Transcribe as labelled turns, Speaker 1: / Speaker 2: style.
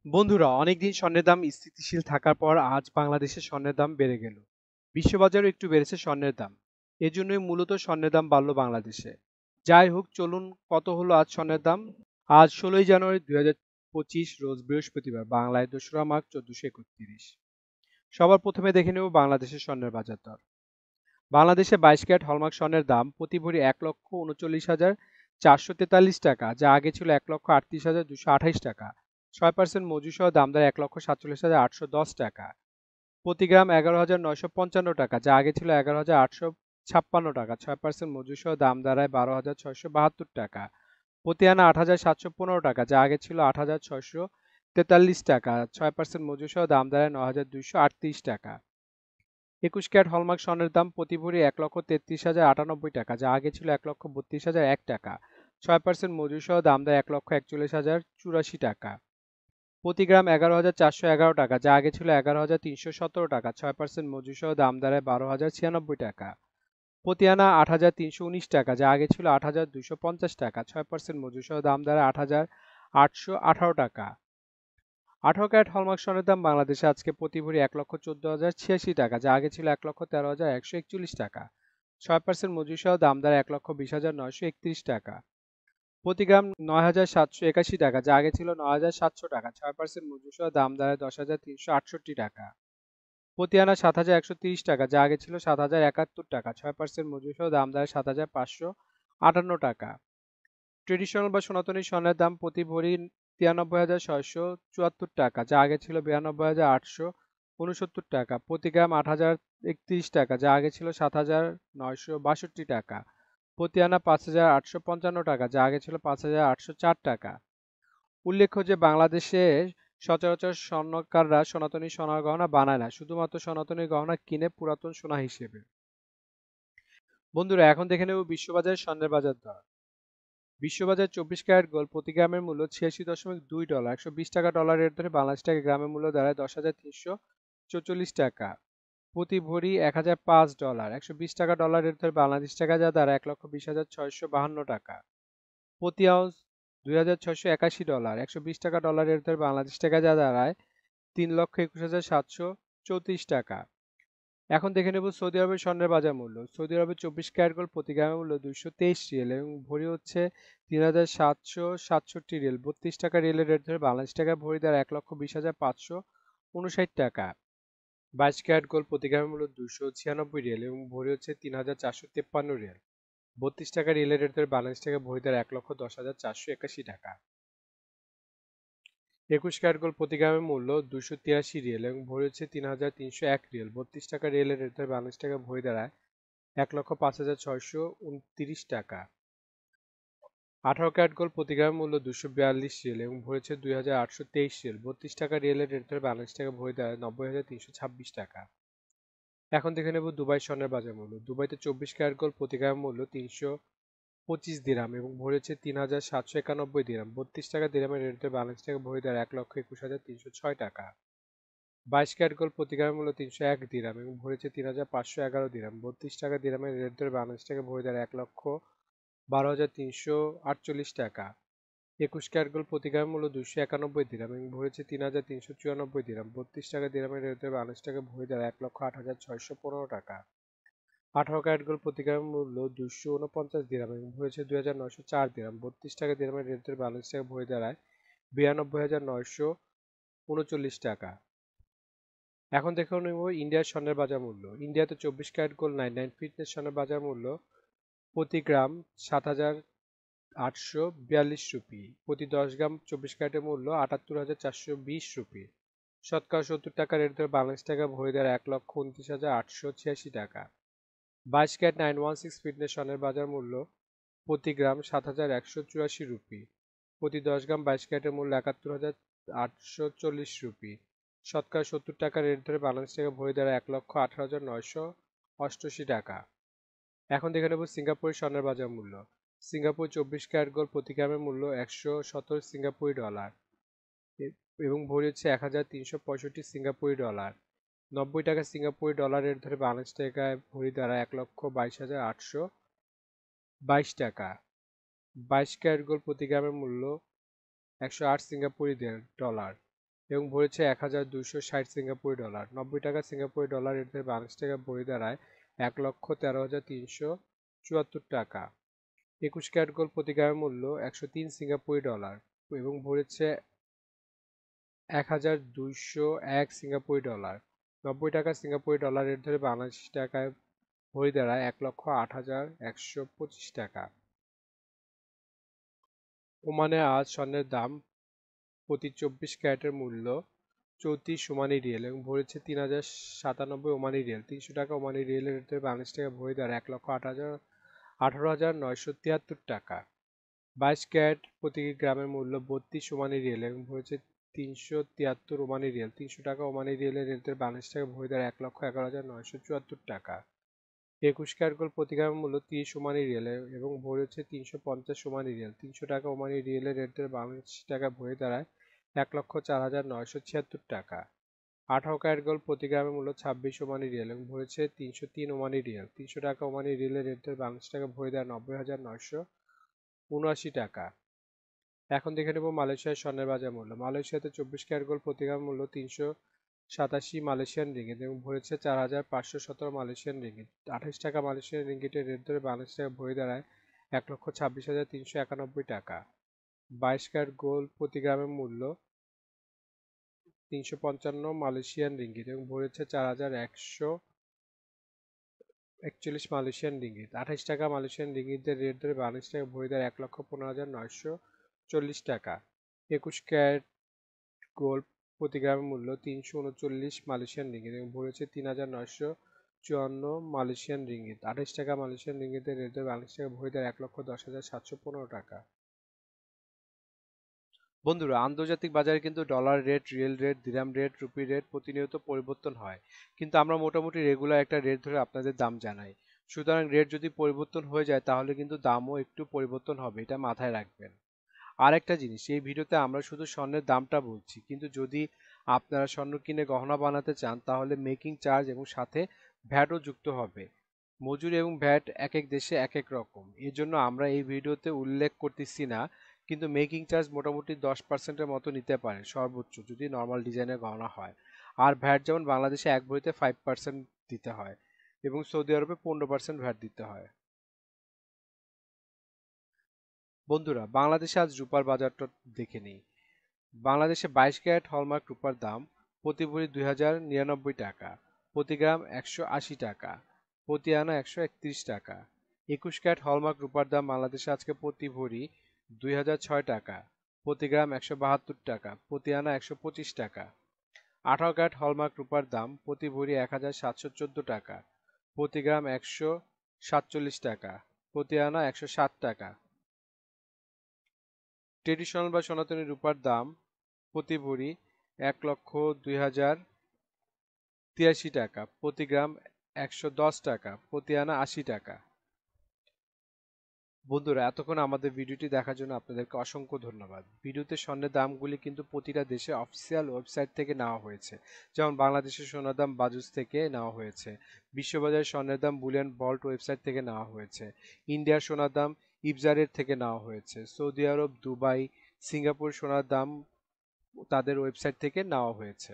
Speaker 1: বন্ধুরা, অনেকদিন স্বর্ণের দাম স্থিতিশীল থাকার পর আজ বাংলাদেশে স্বর্ণের দাম বেড়ে গেল। বিশ্ববাজারেও একটু বেড়েছে স্বর্ণের দাম। এজন্যই মূলত স্বর্ণের দাম বাড়লো বাংলাদেশে। যাই হোক, চলুন কত হলো আজ স্বর্ণের দাম। আজ 16ই জানুয়ারি 2025, রোজ বৃহস্পতিবার, বাংলায় 2রা মাঘ 1431। সবার প্রথমে দেখে নেব বাংলাদেশের স্বর্ণের বাজার দর। বাংলাদেশে 22 ক্যারেট হলমার্ক স্বর্ণের দাম প্রতি ভরি 1,39,443 টাকা, যা আগে ছিল 1,38,228 টাকা। 6% মজুরি সহ দামদার 1,47,810 টাকা। প্রতি গ্রাম 11,955 টাকা, যা আগে ছিল 11,856 টাকা। 6% মজুরি সহ দাম দাঁড়ায় 12,672 টাকা। প্রতি আনা 8,715 টাকা, যা আগে ছিল 8,643 টাকা। 6% মজুরি সহ দাম দাঁড়ায় 9,238 টাকা। 21 ক্যারেট হলমার্ক স্বর্ণের দাম প্রতি ভরি 1,33,098 টাকা, যা আগে ছিল 1,32,001 টাকা। 6% মজুরি সহ দাম দেয় 1,41,084 টাকা। প্রতি গ্রাম 11,411 টাকা, যা আগে ছিল 11,317 টাকা। 6% মজুরি সহ দাম দাঁড়ায় 12,096 টাকা। প্রতি আনা 8,319 টাকা, যা আগে ছিল 8,250 টাকা। 6% মজুরি সহ দাম দাঁড়ায় 8,818 টাকা। 18 ক্যারেট হলমার্ক স্বর্ণের দাম বাংলাদেশে আজকে প্রতি ভরি 1,14,086 টাকা, যা আগে ছিল 1,13,141 টাকা। 6% মজুরি সহ দাম দাঁড়ায় 1,20,931 টাকা। প্রতি গ্রাম 9,781 টাকা, যা আগে ছিল 9,700 টাকা। 6% মজুরি সহ দাম দাঁড়ায় 10,368 টাকা। প্রতি আনা 7,130 টাকা, যা আগে ছিল 7,071 টাকা। 6% মজুরি সহ দাম দাঁড়ায় 7,558 টাকা। ট্রেডিশনাল বা সনাতনী স্বর্ণের দাম প্রতি ভরি 93,674 টাকা, যা আগে ছিল 92,869 টাকা। প্রতি গ্রাম 8,031 টাকা, যা আগে ছিল 7,962 টাকা। প্রতি আনা 5,855 টাকা, যা আগে ছিল 5,804 টাকা। উল্লেখ্য যে বাংলাদেশে সচরাচর স্বর্ণকাররা সনাতনী সোনার গহনা বানায় না, শুধুমাত্র সনাতনী গহনা কিনে পুরাতন সোনা হিসেবে। বন্ধুরা, এখন দেখে নেব বিশ্ববাজারের স্বর্ণের বাজার দর। বিশ্ববাজার 24 ক্যারেট গোল্ড প্রতি গ্রামের মূল্য 86.2 ডলার, 120 টাকা ডলার রেট ধরে বাংলাদেশ টাকা গ্রামের মূল্য দাঁড়ায় 10,344 টাকা। প্রতি ভরি 1,005 ডলার, 120 টাকা ডলার রেট ধরে বাংলাদেশ টাকা যা দাঁড়ায় 1,20,652 টাকা। প্রতি আউন্স 2,681 ডলার, 120 টাকা ডলার রেট ধরে বাংলাদেশ টাকা যা দাঁড়ায় 3,21,734 টাকা। এখন দেখে নেব সৌদি আরবের স্বর্ণের বাজার মূল্য। সৌদি আরবের 24 ক্যারেট গোল্ড প্রতি গ্রামের মূল্য 223 রিয়াল এবং ভরি হচ্ছে 3,767 রিয়াল। 32 টাকা রিয়ালের রেট ধরে বাংলাদেশ টাকা ভরি দ্বারা 1,20,559 টাকা। 22 ক্যারেট গোল্ড প্রতি গ্রামের মূল্য 296 রিয়াল এবং ভরি হচ্ছে 3,453 রিয়াল। 32 টাকা রিয়ালের রেট ধরে বাংলাদেশ টাকা ভরি দ্বারা 1,10,481 টাকা। 21 ক্যারেট গোল্ড প্রতি গ্রামের মূল্য 283 রিয়াল এবং ভরি হচ্ছে 3,301 রিয়াল। 32 টাকা রিয়ালের রেট ধরে বাংলাদেশ টাকা ভরি দাঁড়ায় 1,05,629 টাকা। 18 ক্যারেট গোল্ড প্রতি গ্রামের মূল্য 242 রিয়াল এবং ভরি হচ্ছে 2,823 রিয়াল। 32 টাকা রিয়ালের রেট ধরে বাংলাদেশ টাকা ভরি দাঁড়ায় 90,326 টাকা। এখন দেখে নেব দুবাই স্বর্ণের বাজার মূল্য। দুবাইতে 24 ক্যারেট গোল্ড প্রতি গ্রামের মূল্য 325 দিরাম এবং ভরি হচ্ছে 3,791 দিরাম। 32 টাকা দিরামের রেট ধরে বাংলাদেশ টাকা ভরি দাঁড়ায় 1,21,306 টাকা। 22 ক্যারেট গোল্ড প্রতি গ্রামের মূল্য 301 দিরাম এবং ভরি হচ্ছে 3,511 দিরাম। 32 টাকা দিরামের রেট ধরে বাংলাদেশ টাকা ভরি দাঁড়ায় 1,12,348 টাকা। 21 ক্যারেট গোল্ড প্রতি গ্রামের মূল্য 291 দিরাম এবং ভরি হচ্ছে 3,394 দিরাম। 32 টাকা দিরামের রেট ধরে বাংলাদেশ টাকা ভরি দাঁড়ায় 1,08,615 টাকা। 18 ক্যারেট গোল্ড প্রতি গ্রামের মূল্য 249 দিরাম এবং ভরি হচ্ছে 2,904 দিরাম। 32 টাকা দিরামের রেট ধরে বাংলাদেশ টাকা ভরি দাঁড়ায় 92,939 টাকা। এখন দেখে নেব ইন্ডিয়ার স্বর্ণের বাজার মূল্য। ইন্ডিয়াতে 24 ক্যারেট গোল্ড 99 ফিটনেস স্বর্ণের বাজার মূল্য প্রতি গ্রাম 7,842 রুপি। প্রতি 10 গ্রাম 24 ক্যারেটের মূল্য 78,420 রুপি। শতকরা 70 টাকা রেট ধরে বাংলাদেশ টাকা ভরি দাঁড়ায় 1,29,886 টাকা। 22 ক্যারেট 916 ফিটনেস স্বর্ণের বাজার মূল্য প্রতি গ্রাম 7,184 রুপি। প্রতি 10 গ্রাম 22 ক্যারেটের মূল্য 71,840 রুপি। শতকরা 70 টাকা রেট ধরে বাংলাদেশ টাকা ভরি দাঁড়ায় 1,18,988 টাকা। এখন দেখে নেব সিঙ্গাপুরের স্বর্ণের বাজার মূল্য। সিঙ্গাপুর 24 ক্যারেট গোল্ড প্রতি গ্রামের মূল্য 117 সিঙ্গাপুরি ডলার এবং ভরি হচ্ছে 1,365 সিঙ্গাপুরি ডলার। 90 টাকা সিঙ্গাপুরি ডলার রেট ধরে বাংলাদেশ টাকায় ভরি দাঁড়ায় 1,22,822 টাকা। 22 ক্যারেট গোল্ড প্রতি গ্রামের মূল্য 108 সিঙ্গাপুরি ডলার এবং ভরেছে 1260 সিঙ্গাপুরি ডলার। 90 টাকা সিঙ্গাপুরি ডলার এর বাংলাদেশ টাকা ভরি দাঁড়ায় 1,13,374 টাকা। 21 ক্যারেট গোল্ড প্রতি গ্রামের মূল্য 103 সিঙ্গাপুরি ডলার এবং ভরেছে 1,201 সিঙ্গাপুরি ডলার। 90 টাকা সিঙ্গাপুরি ডলার রেট ধরে বাংলাদেশি টাকায় ভরি দাঁড়ায় 1,08,125 টাকা। ওমানে আজ স্বর্ণের দাম প্রতি 24 ক্যারেটের মূল্য 34 ওমানি রিয়েল এবং ভরেছে 3,097 ওমানি রিয়েল। 300 টাকা ওমানি রিয়েলের রেট ধরে বাংলাদেশ টাকায় ভরি দাঁড়ায় 1,18,973 টাকা। 22 ক্যারেট প্রতি গ্রামের মূল্য 32 ওমানি রিয়েল এবং ভরেছে 373 ওমানি রিয়েল। 300 টাকা ওমানি রিয়েলের রেট ধরে বাংলাদেশ টাকায় ভরি দাঁড়ায় 1,11,974 টাকা। 21 ক্যারেট গোল্ড প্রতি গ্রামের মূল্য 30 ওমানি রিয়েল এবং ভরেছে 350 ওমানি রিয়েল। 300 টাকা ওমানি রিয়েলের রেট ধরে বাংলাদেশি টাকায় ভরি দাঁড়ায় 1,04,976 টাকা। 18 ক্যারেট গোল্ড প্রতি গ্রামের মূল্য 26 ওমানি রিয়েল এবং ভরেছে 303 ওমানি রিয়েল। 300 টাকা ওমানি রিয়েলের রেট ধরে বাংলাদেশ টাকায় ভরি দাঁড়ায় 90,979 টাকা। এখন দেখে নেব মালয়েশিয়ার স্বর্ণের বাজার মূল্য। মালয়েশিয়াতে 24 ক্যারেট গোল্ড প্রতি গ্রাম মূল্য 387 মালয়েশিয়ান রিঙ্গিত এবং ভরেছে 4,517 মালয়েশিয়ান রিঙ্গিত। 28 টাকা মালয়েশিয়ান রিঙ্গিটের রেট ধরে বাংলাদেশ টাকায় ভরি দাঁড়ায় 1,26,391 টাকা। 22 ক্যারেট গোল্ড প্রতি গ্রামের মূল্য 355 মালয়েশিয়ান রিঙ্গিত এবং ভরেছে 4,141 মালয়েশিয়ান রিঙ্গিত। 28 টাকা মালয়েশিয়ান রিঙ্গিতের রেট ধরে বাংলাদেশ টাকায় ভরি দাঁড়ায় 1,15,940 টাকা। 21 ক্যারেট গোল্ড প্রতি গ্রামের মূল্য 339 মালয়েশিয়ান রিঙ্গিত এবং ভরেছে 3,954 মালয়েশিয়ান রিঙ্গিত। 28 টাকা মালয়েশিয়ান রিঙ্গিতের রেট ধরে বাংলাদেশ টাকায় ভরি দাঁড়ায় 1,10,715 টাকা। বন্ধুরা, আন্তর্জাতিক বাজারে কিন্তু ডলার রেট, রিয়েল রেট, দিরহাম রেট, রুপি রেট প্রতিনিয়ত পরিবর্তন হয়, কিন্তু আমরা মোটামুটি রেগুলার একটা রেট ধরে আপনাদের দাম জানাই। সুতরাং রেট যদি পরিবর্তন হয়ে যায় তাহলে কিন্তু দামও একটু পরিবর্তন হবে, এটা মাথায় রাখবেন। আর একটা জিনিস, এই ভিডিওতে আমরা শুধু স্বর্ণের দামটা বলছি, কিন্তু যদি আপনারা স্বর্ণ কিনে গহনা বানাতে চান তাহলে মেকিং চার্জ এবং সাথে ভ্যাটও যুক্ত হবে। মজুরি এবং ভ্যাট এক এক দেশে এক এক রকম, এর জন্য আমরা এই ভিডিওতে উল্লেখ করতেছি না, কিন্তু মেকিং চার্জ মোটামুটি 10%-এর মতো নিতে পারে সর্বোচ্চ, যদি নর্মাল ডিজাইনের গহনা হয়। আর ভ্যাট যেমন বাংলাদেশে এক ভরিতে 5% দিতে হয় এবং সৌদি আরবে 15% ভ্যাট দিতে হয়। বন্ধুরা, বাংলাদেশে আজ রূপার বাজারটা দেখে নিই। বাংলাদেশে 22 ক্যারেট হলমার্ক রূপার দাম প্রতি ভরি 2,099 টাকা, প্রতি গ্রাম 180 টাকা, প্রতি আনা 131 টাকা। 21 ক্যারেট হলমার্ক রূপার দাম বাংলাদেশে আজকে প্রতি ভরি 2,006 টাকা, প্রতি গ্রাম 172 টাকা, প্রতি আনা 125 টাকা। 18 ক্যারেট হলমার্ক রূপার দাম প্রতি ভরি 1,714 টাকা, প্রতি গ্রাম 147 টাকা, প্রতি আনা 160 টাকা। ট্রেডিশনাল বা সনাতনী রূপার দাম প্রতি ভরি 1,02,083 টাকা, প্রতি গ্রাম 110 টাকা, প্রতি আনা 80 টাকা। বন্ধুরা, এতক্ষণ আমাদের ভিডিওটি দেখার জন্য আপনাদেরকে অসংখ্য ধন্যবাদ। ভিডিওতে স্বর্ণের দামগুলি কিন্তু প্রতিটা দেশে অফিসিয়াল ওয়েবসাইট থেকে নেওয়া হয়েছে, যেমন বাংলাদেশের সোনার দাম বাজুস থেকে নেওয়া হয়েছে, বিশ্ববাজারের স্বর্ণের দাম বুলিয়ন ভল্ট ওয়েবসাইট থেকে নেওয়া হয়েছে, ইন্ডিয়ার সোনার দাম ইবজারের থেকে নেওয়া হয়েছে, সৌদি আরব, দুবাই, সিঙ্গাপুর সোনার দাম তাদের ওয়েবসাইট থেকে নেওয়া হয়েছে।